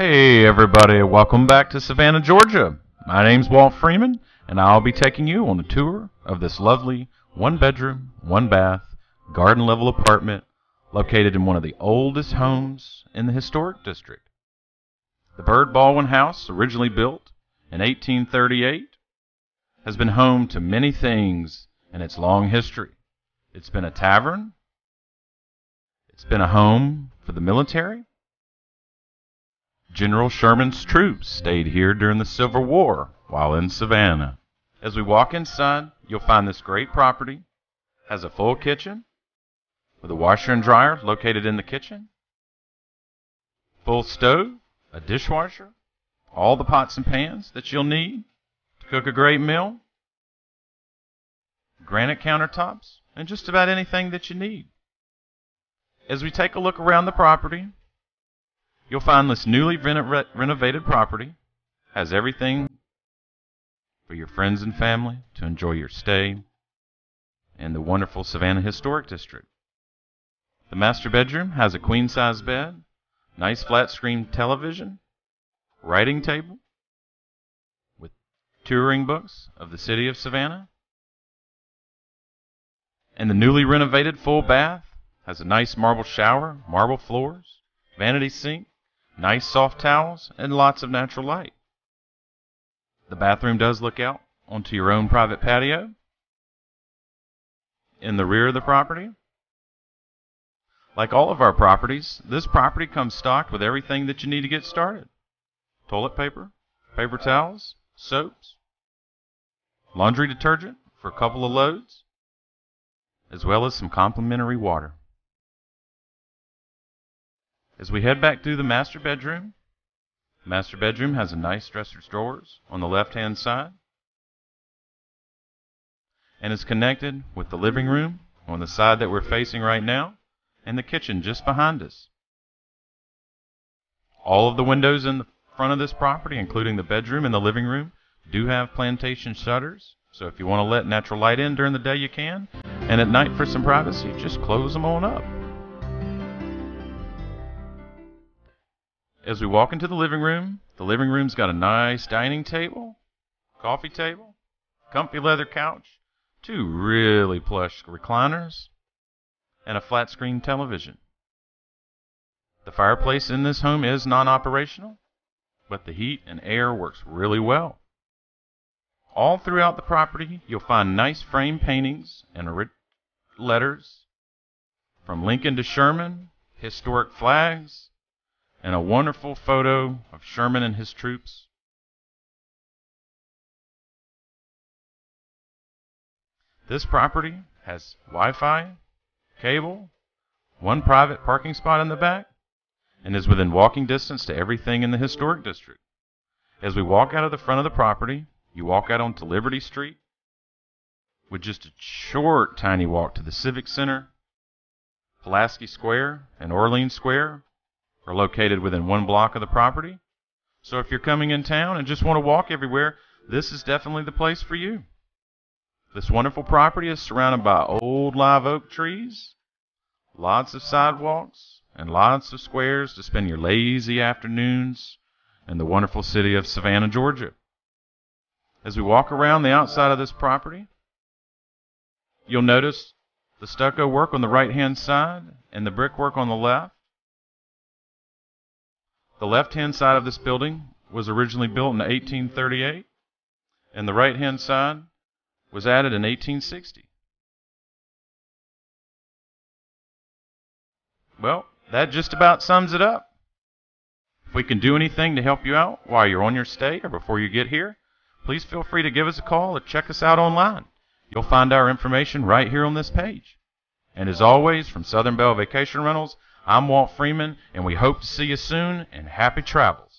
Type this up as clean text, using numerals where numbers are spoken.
Hey everybody, welcome back to Savannah, Georgia. My name's Walt Freeman, and I'll be taking you on a tour of this lovely one-bedroom, one-bath, garden-level apartment located in one of the oldest homes in the historic district. The Bird Baldwin House, originally built in 1838, has been home to many things in its long history. It's been a tavern, it's been a home for the military. General Sherman's troops stayed here during the Civil War while in Savannah. As we walk inside, you'll find this great property has a full kitchen with a washer and dryer located in the kitchen, full stove, a dishwasher, all the pots and pans that you'll need to cook a great meal, granite countertops, and just about anything that you need. As we take a look around the property, you'll find this newly renovated property has everything for your friends and family to enjoy your stay in the wonderful Savannah Historic District. The master bedroom has a queen-size bed, nice flat-screen television, writing table with touring books of the city of Savannah. And the newly renovated full bath has a nice marble shower, marble floors, vanity sink, nice soft towels, and lots of natural light. The bathroom does look out onto your own private patio in the rear of the property. Like all of our properties, this property comes stocked with everything that you need to get started. Toilet paper, paper towels, soaps, laundry detergent for a couple of loads, as well as some complimentary water. As we head back through the master bedroom has a nice dresser's drawers on the left-hand side and is connected with the living room on the side that we're facing right now and the kitchen just behind us. All of the windows in the front of this property, including the bedroom and the living room, do have plantation shutters, so if you want to let natural light in during the day you can, and at night for some privacy, just close them on up. As we walk into the living room's got a nice dining table, coffee table, comfy leather couch, two really plush recliners, and a flat screen television. The fireplace in this home is non-operational, but the heat and air works really well. All throughout the property, you'll find nice frame paintings and letters from Lincoln to Sherman, historic flags, and a wonderful photo of Sherman and his troops. This property has Wi-Fi, cable, one private parking spot in the back, and is within walking distance to everything in the historic district. As we walk out of the front of the property, you walk out onto Liberty Street with just a short, tiny walk to the Civic Center. Pulaski Square and Orleans Square are located within 1 block of the property. So if you're coming in town and just want to walk everywhere, this is definitely the place for you. This wonderful property is surrounded by old live oak trees, lots of sidewalks, and lots of squares to spend your lazy afternoons in the wonderful city of Savannah, Georgia. As we walk around the outside of this property, you'll notice the stucco work on the right-hand side and the brickwork on the left. The left-hand side of this building was originally built in 1838, and the right-hand side was added in 1860. Well, that just about sums it up. If we can do anything to help you out while you're on your stay or before you get here, please feel free to give us a call or check us out online. You'll find our information right here on this page. And as always, from Southern Belle Vacation Rentals, I'm Walt Freeman, and we hope to see you soon, and happy travels.